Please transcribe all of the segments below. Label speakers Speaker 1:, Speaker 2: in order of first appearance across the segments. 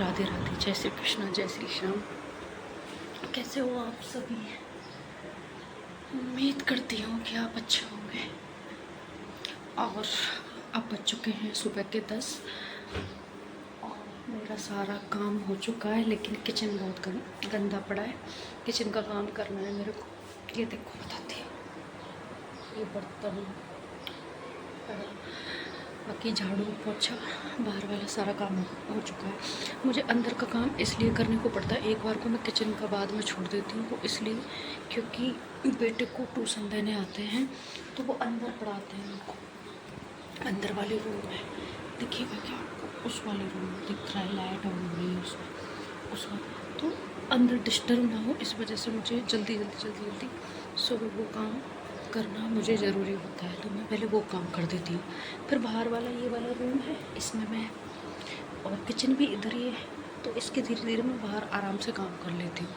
Speaker 1: राधे राधे, जय श्री कृष्णा, जय श्री श्याम। कैसे हो आप सभी? उम्मीद करती हूँ कि आप अच्छे होंगे। और अब बज चुके हैं सुबह के 10 और मेरा सारा काम हो चुका है, लेकिन किचन बहुत गंदा पड़ा है। किचन का काम करना है मेरे को। ये देखो बताती हूँ, ये बर्तन, बाकी झाड़ू पोछा बाहर वाला सारा काम हो चुका है। मुझे अंदर का काम इसलिए करने को पड़ता है, एक बार को मैं किचन का बाद में छोड़ देती हूँ, वो इसलिए क्योंकि बेटे को ट्यूशन देने आते हैं तो वो अंदर पढ़ाते हैं उनको। अंदर वाले रूम में देखिएगा क्या आपको, उस वाले रूम में दिख रहा है, लाइट ऑन हो रही है उसमें तो अंदर डिस्टर्ब ना हो, इस वजह से मुझे जल्दी सुबह वो काम करना मुझे ज़रूरी होता है। तो मैं पहले वो काम कर देती हूँ, फिर बाहर वाला ये वाला रूम है, इसमें मैं, और किचन भी इधर ही है, तो इसके धीरे धीरे मैं बाहर आराम से काम कर लेती हूँ।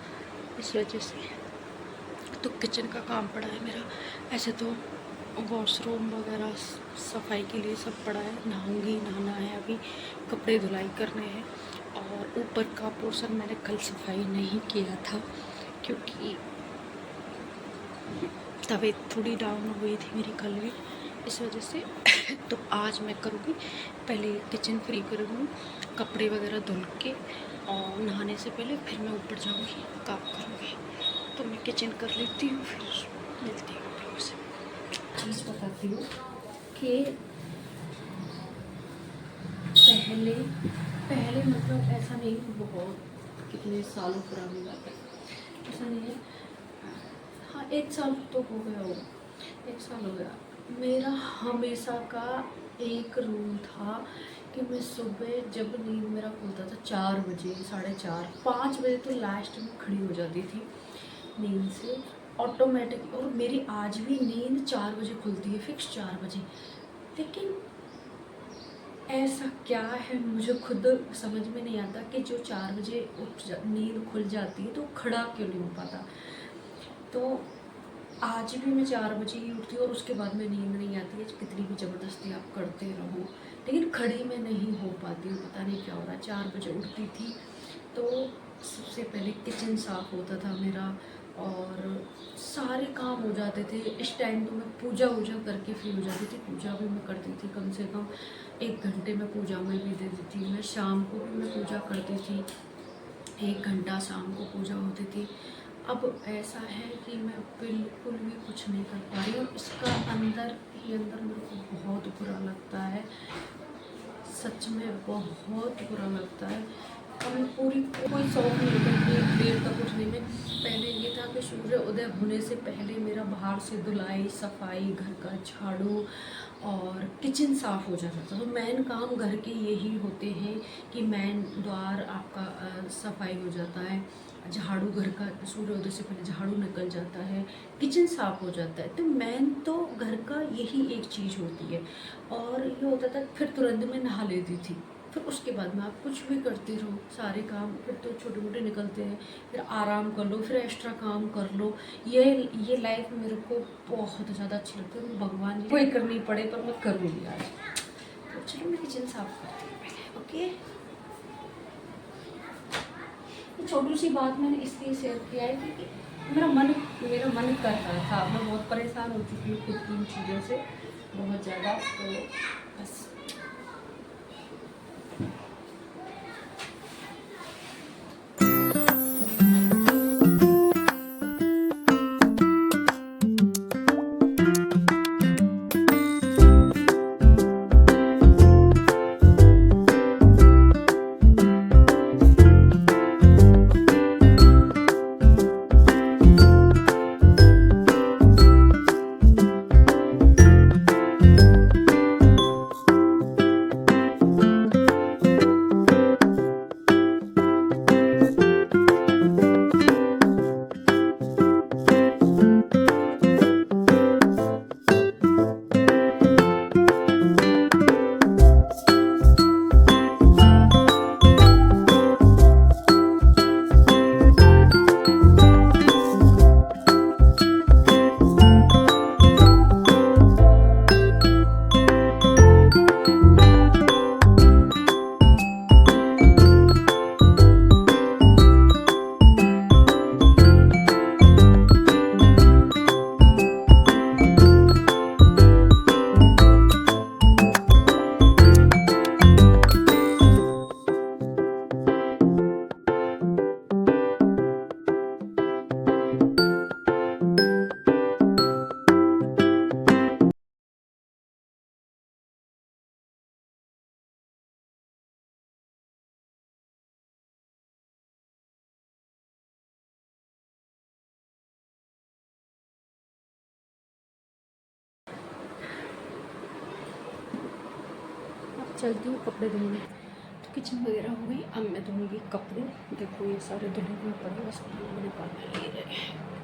Speaker 1: इस वजह से तो किचन का काम पड़ा है मेरा। ऐसे तो वॉशरूम वगैरह सफाई के लिए सब पड़ा है, नहाऊंगी, नहाना है अभी, कपड़े धुलाई करने हैं। और ऊपर का पोर्शन मैंने कल सफाई नहीं किया था क्योंकि तबीयत थोड़ी डाउन हुई थी मेरी कल भी, इस वजह से तो आज मैं करूँगी। पहले किचन फ्री करूँगी, कपड़े वगैरह धुल के, और नहाने से पहले फिर मैं ऊपर जाऊँगी, काम करूँगी। तो मैं किचन कर लेती हूँ, फिर मिलती हूँ आप लोगों से। चीज़ बताती हूँ कि पहले मतलब ऐसा नहीं, बहुत कितने सालों पुरानी बात है, ऐसा नहीं है। हाँ, 1 साल तो हो गया होगा, 1 साल हो गया। मेरा हमेशा का एक रूल था कि मैं सुबह जब नींद मेरा खुलता था 4 बजे, 4:30, 5 बजे तो लास्ट में खड़ी हो जाती थी नींद से ऑटोमेटिक। और मेरी आज भी नींद 4 बजे खुलती है, फिक्स 4 बजे। लेकिन ऐसा क्या है मुझे खुद समझ में नहीं आता कि जो 4 बजे नींद खुल जाती है तो खड़ा क्यों नहीं हो पाता। तो आज भी मैं 4 बजे ही उठती हूँ और उसके बाद में नींद नहीं आती है, कितनी भी ज़बरदस्ती आप करते रहो, लेकिन खड़ी में नहीं हो पाती हूँ, पता नहीं क्या हो रहा है। 4 बजे उठती थी तो सबसे पहले किचन साफ़ होता था मेरा और सारे काम हो जाते थे। इस टाइम तो मैं पूजा वूजा करके फ्री हो जाती थी। पूजा भी मैं करती थी, कम से कम 1 घंटे में पूजा में भी दे देती थी। मैं शाम को भी मैं पूजा करती थी, 1 घंटा शाम को पूजा होती थी। अब ऐसा है कि मैं बिल्कुल भी कुछ नहीं कर पा रही हूँ। इसका अंदर ही अंदर मेरे को बहुत बुरा लगता है, सच में बहुत बुरा लगता है। अब मैं पूरी कोई शौक नहीं करती देर तक उठने में। पहले ये था कि सूर्य उदय होने से पहले मेरा बाहर से धुलाई सफाई, घर का झाड़ू और किचन साफ़ हो जाता था। तो मेन काम घर के यही होते हैं कि मेन द्वार आपका सफाई हो जाता है, झाड़ू घर का सूर्योदय से पहले झाड़ू निकल जाता है, किचन साफ़ हो जाता है। तो मेन तो घर का यही एक चीज़ होती है। और ये होता था फिर तुरंत में नहा लेती थी, फिर उसके बाद में आप कुछ भी करते रहो, सारे काम फिर तो छोटे मोटे निकलते हैं, फिर आराम कर लो, फिर एक्स्ट्रा काम कर लो। ये लाइफ मेरे को बहुत ज़्यादा अच्छी लगती है। भगवान कोई करनी पड़े पर मैं करूँगी आज। तो चलो मैं किचन साफ़ करती हूँ पहले, ओके। तो छोटी सी बात मैंने इसलिए शेयर किया है कि मेरा मन कर रहा था। मैं बहुत परेशान हो चुकी हूँ खुद की इन चीज़ों से बहुत ज़्यादा, तो बस। चलती हूँ कपड़े धोने। तो किचन वगैरह हो गई, अब मैं धोऊंगी कपड़े। देखो ये सारे धुले हुए पड़े, बस मैंने निकाल ले रहे,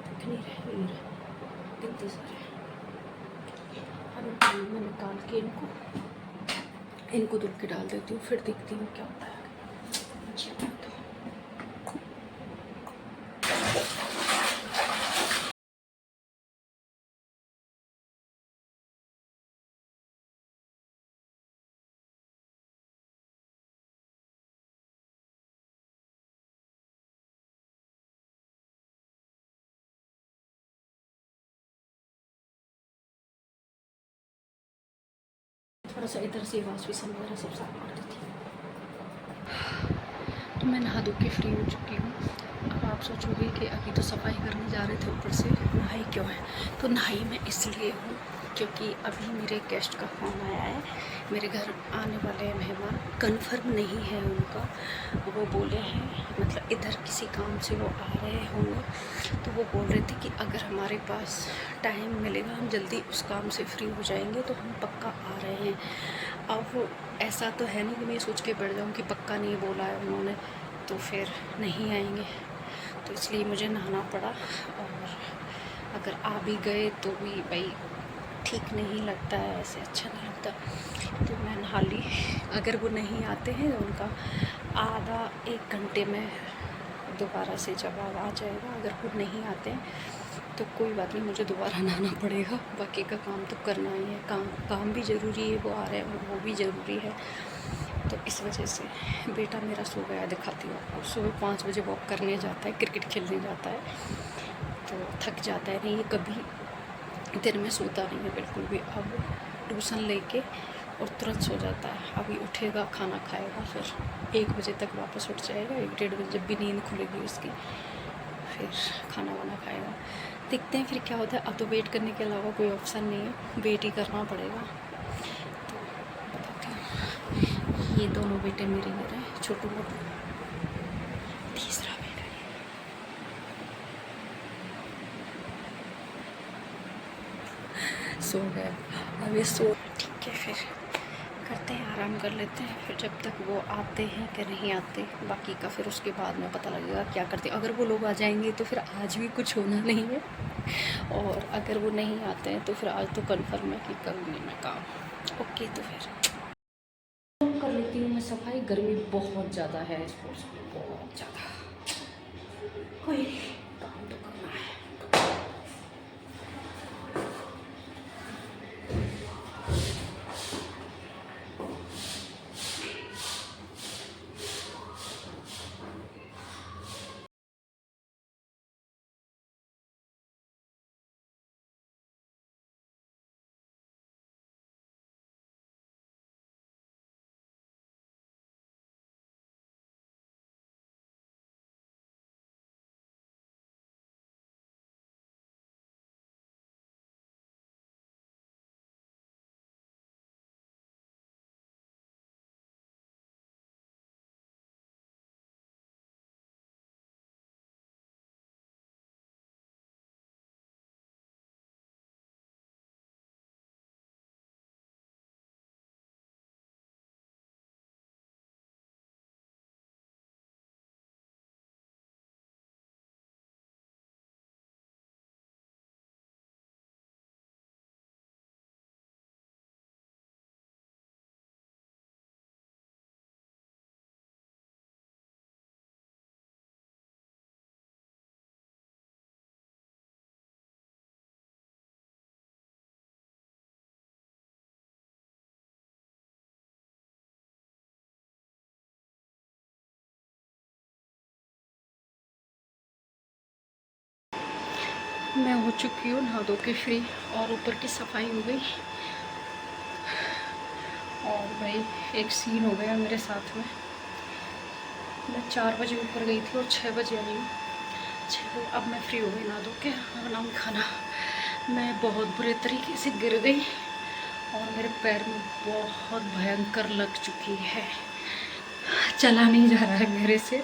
Speaker 1: दिख नहीं रहे, कितने सारे। अब मैं निकाल के इनको धुल के डाल देती हूँ, फिर देखती हूँ क्या होता है। अच्छा तो थोड़ा सा इधर से वाशबेसिन वगैरह सब साफ कर देती हूँ। तो मैं नहा धो के फ्री हो चुकी हूँ। अब आप सोचोगे कि अभी तो सफाई करने जा रहे थे, ऊपर से नहाई क्यों है? तो नहाई मैं इसलिए हूँ क्योंकि अभी मेरे गेस्ट का फ़ोन आया है। मेरे घर आने वाले मेहमान कंफर्म नहीं है उनका, वो बोले हैं, मतलब इधर किसी काम से वो आ रहे होंगे, तो वो बोल रहे थे कि अगर हमारे पास टाइम मिलेगा हम जल्दी उस काम से फ्री हो जाएंगे तो हम पक्का आ रहे हैं। अब ऐसा तो है नहीं कि मैं सोच के बैठ जाऊँ कि पक्का नहीं बोला है उन्होंने तो फिर नहीं आएंगे, तो इसलिए मुझे नहाना पड़ा। और अगर आ भी गए तो भी भाई ठीक नहीं लगता है, ऐसे अच्छा नहीं लगता, तो मैं नहा ली। अगर वो नहीं आते हैं तो उनका आधा 1 घंटे में दोबारा से जवाब आ जाएगा। अगर वो नहीं आते हैं तो कोई बात नहीं, मुझे दोबारा नहाना पड़ेगा, बाकी का काम तो करना ही है। काम भी ज़रूरी है, वो आ रहे हैं वो भी ज़रूरी है। तो इस वजह से बेटा मेरा सो गया, दिखाती हूँ आपको। सुबह 5 बजे वॉक करने जाता है, क्रिकेट खेलने जाता है, तो थक जाता है, नहीं ये कभी दिन में सोता नहीं है बिल्कुल भी। अब ट्यूशन लेके और तुरंत सो जाता है। अभी उठेगा, खाना खाएगा, फिर 1 बजे तक वापस उठ जाएगा। 1-1:30 बजे जब भी नींद खुलेगी उसकी, फिर खाना वाना खाएगा। देखते हैं फिर क्या होता है। अब तो वेट करने के अलावा कोई ऑप्शन नहीं है, वेट ही करना पड़ेगा। तो बताती हूँ, ये दोनों बेटे मेरे घर हैं, छोटू मोटू। तीसरा बेटा सो गया, अब ये सो। ठीक है, फिर करते हैं, आराम कर लेते हैं। फिर जब तक वो आते हैं कि नहीं आते, बाकी का फिर उसके बाद में पता लगेगा क्या करते हैं। अगर वो लोग आ जाएंगे तो फिर आज भी कुछ होना नहीं है, और अगर वो नहीं आते हैं तो फिर आज तो कन्फर्म है कि करूँगी मैं काम। ओके, तो फिर कर लेती हूँ मैं सफाई। गर्मी बहुत ज़्यादा है, स्पोर्ट्स में बहुत ज़्यादा। कोई नहीं, काम तो करना है। मैं हो चुकी हूँ नहा धो के फ्री, और ऊपर की सफाई हो गई। और भाई एक सीन हो गया मेरे साथ में। मैं 4 बजे ऊपर गई थी और 6 बजे आई हूँ। अब मैं फ्री हो गई नहा धो के, बनाऊँ खाना। मैं बहुत बुरे तरीके से गिर गई और मेरे पैर में बहुत भयंकर लग चुकी है, चला नहीं जा रहा है मेरे से।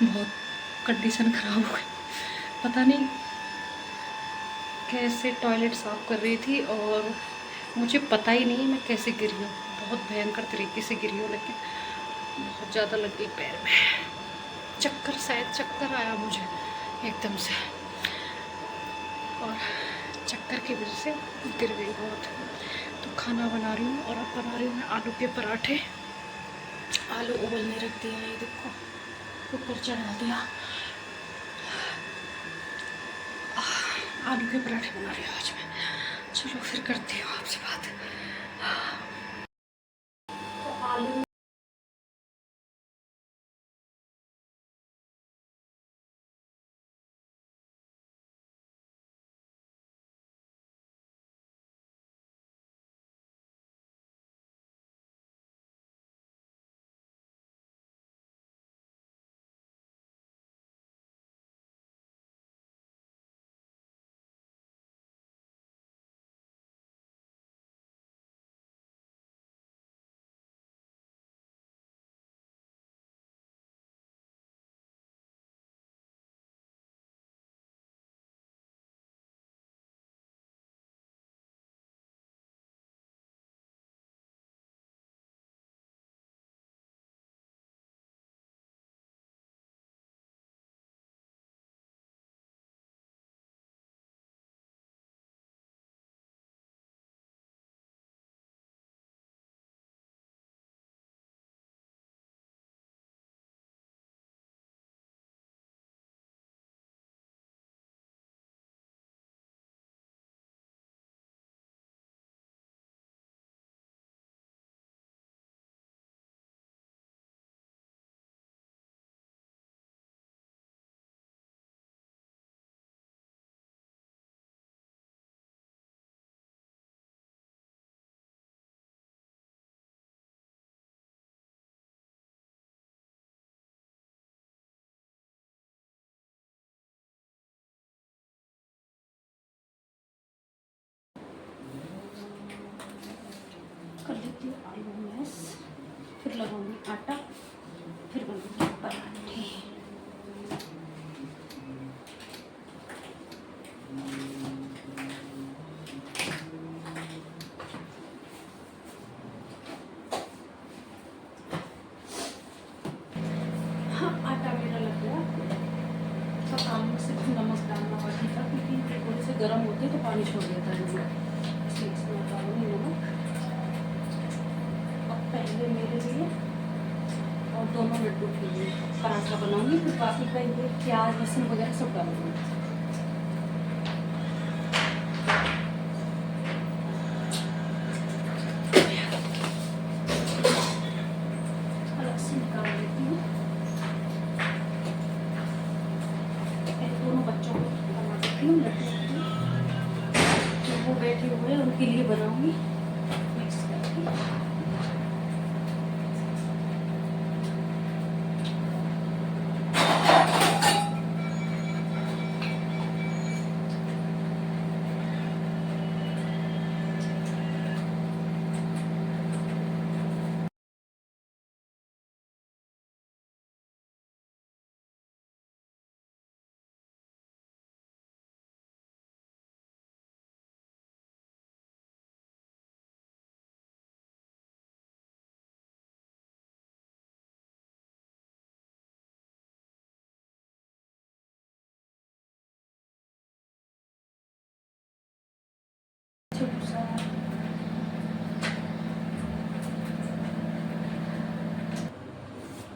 Speaker 1: बहुत कंडीशन ख़राब हो गई, पता नहीं कैसे टॉयलेट साफ़ कर रही थी और मुझे पता ही नहीं मैं कैसे गिरी हूँ।
Speaker 2: बहुत भयंकर तरीके से गिरी हूँ, लेकिन बहुत ज़्यादा लग गई पैर में। चक्कर, शायद चक्कर आया मुझे एकदम से, और चक्कर की वजह से गिर गई बहुत। तो खाना बना रही हूँ, और अब बना रही हूँ मैं आलू के पराठे। आलू उबलने रख दिया, ये देखो कुकर चढ़ा दिया। आलू के पराठे बना रही हूँ आज मैं। चलो फिर करती हूँ आपसे बात। तो आलू कर लेती हूँ आलू मैश, फिर लगाऊंगी आटा, फिर बनाऊंगी पराठे। हाँ, आटा मेरा लग गया। सब आलू सिर्फ नमक डालना बाकी था, क्योंकि थोड़े से गर्म होते तो पानी छोड़ देता है इसमें, इसलिए इसमें डालूंगी नमक। अब पहले मेरे लिए और दोनों लड्डू के लिए पराठा बनाऊंगी, फिर बाकी का ये प्याज लहसुन वगैरह सब डालूंगी। अलग से निकाल देती हूँ। दोनों बच्चों को बना देती हूँ लड्डू, जब वो बैठे हुए हैं उनके लिए बनाऊंगी मिक्स करके।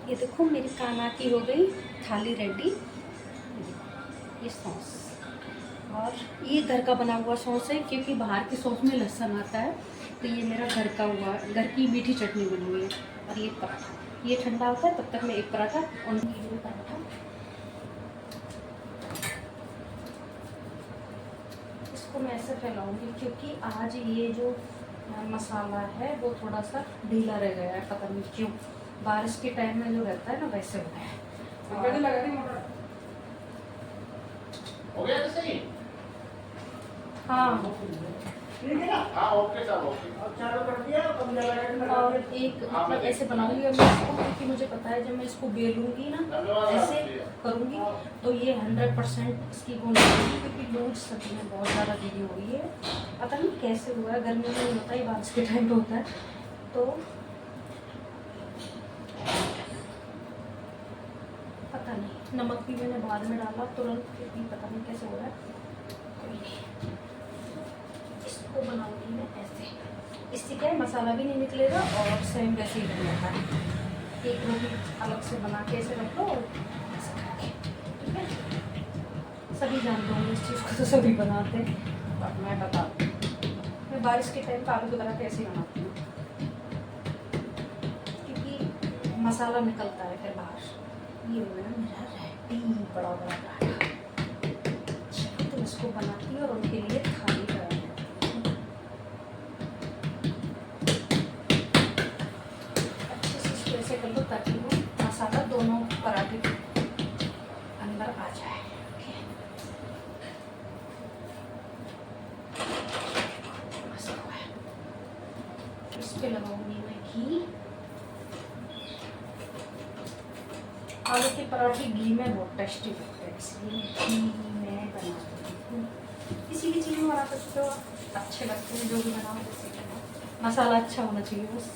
Speaker 2: ये देखो मेरी काना की हो गई थाली रेडी। ये सॉस, और ये घर का बना हुआ सॉस है, क्योंकि बाहर की सॉस में लहसुन आता है, तो ये मेरा घर का हुआ, घर की मीठी चटनी बनी हुई है। और ये पराठा, ये ठंडा होता है तब तक मैं एक पराठा और पराठा इसको मैं ऐसे फैलाऊंगी, क्योंकि आज ये जो मसाला है वो थोड़ा सा ढीला रह गया है, पता नहीं क्यों। बारिश के टाइम में जो रहता है ना वैसे होता है।
Speaker 3: हो गया तो सही।
Speaker 1: हाँ,
Speaker 3: हाँ ओके साहब ओके।
Speaker 1: और एक मतलब ऐसे बनाऊंगी मैं इसको, क्योंकि मुझे पता है जब मैं इसको बेलूंगी ना ऐसे करूंगी तो ये 100% इसकी गोली होगी, क्योंकि लूज सब्जी में बहुत ज़्यादा गिरी हुई है। पता नहीं कैसे हुआ है, गर्मी में नहीं होता है, बारिश के टाइम पे होता है। तो पता नहीं, नमक भी मैंने बाद में डाला तुरंत, क्योंकि पता नहीं कैसे हो रहा है। कोई नहीं, इसको बनाऊंगी मैं ऐसे, इससे क्या है मसाला भी नहीं निकलेगा और सेम वैसे ही बन जाता है। एक रोटी अलग से बना के ऐसे रख लो और ऐसे करके, ठीक है। सभी जानते होंगे इस चीज़ को, तो सभी बनाते हैं, बट मैं बता दूँ, मैं बारिश के टाइम आलू की तरह कैसे बनाती हूँ, क्योंकि मसाला निकलता है फिर बाहर। ये हो गया मेरा रेडी बड़ा बड़ा पराठा। चलो तो इसको बनाती हूँ और उनके लिए थाली बनाती हूँ। अच्छे से इसको ऐसे कर लो ताकि वो मसाला दोनों पराठे के अंदर आ जाए। इस पे लगाऊंगी मैं घी। आलू के पराठे घी में बहुत टेस्टी लगते हैं, इसलिए घी में बनाती हूँ। किसी भी चीज़ में बना सकते हो, अच्छे लगते हैं जो भी बनाओ, जैसे बनाओ, मसाला अच्छा होना चाहिए बस।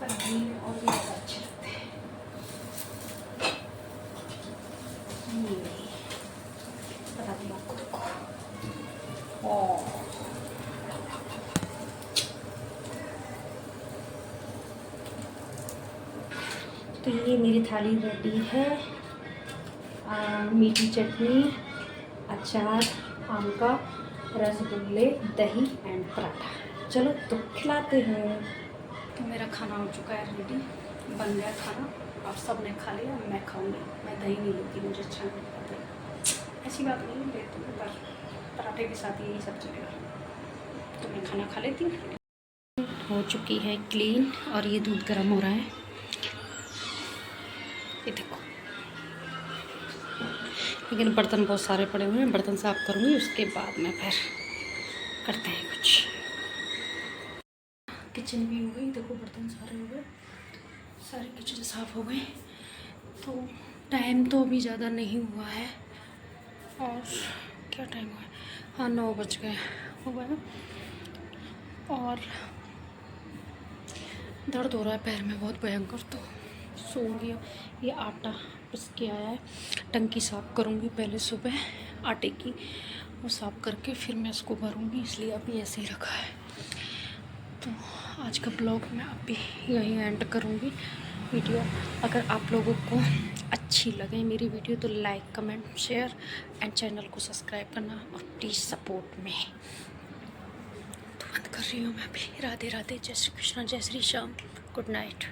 Speaker 1: पर घी में और भी ज़्यादा अच्छे लगते हैं। ये बताती हूँ आपको, देखो। और तो ये मेरी थाली रेडी है। मीठी चटनी, अचार, आम का, रसगुल्ले, दही एंड पराठा। चलो तो खिलाते हैं। तो मेरा खाना हो चुका है रेडी, बन गया खाना और सब ने खा लिया। मैं खाऊंगी, मैं दही नहीं लेती, मुझे अच्छा नहीं लगता दही। ऐसी बात नहीं लेती हूँ, पर पराठे के साथ यही सब चलेगा। तो मैं खाना खा लेती हूँ। हो चुकी है क्लीन और ये दूध गर्म हो रहा है, ये देखो। लेकिन बर्तन बहुत सारे पड़े हुए हैं, बर्तन साफ़ करूँगी, उसके बाद में फिर करते हैं कुछ। किचन भी हो गई, देखो बर्तन सारे हो गए, सारे किचन साफ़ हो गए। तो टाइम तो अभी ज़्यादा नहीं हुआ है, और क्या टाइम हुआ है, हाँ 9 बज गए हो गए। और दर्द हो रहा है पैर में बहुत भयंकर, तो सो गया। ये आटा पिस के आया है, टंकी साफ़ करूँगी पहले सुबह आटे की, वो साफ़ करके फिर मैं इसको भरूँगी, इसलिए अभी ऐसे ही रखा है। तो आज का ब्लॉग मैं अभी यहीं एंड करूँगी वीडियो। अगर आप लोगों को अच्छी लगे मेरी वीडियो तो like, comment, share and channel को सब्सक्राइब करना, और प्लीज़ सपोर्ट में। तो बंद कर रही हूँ मैं अभी। राधे राधे, जय श्री कृष्ण, जय श्री श्याम, गुड नाइट।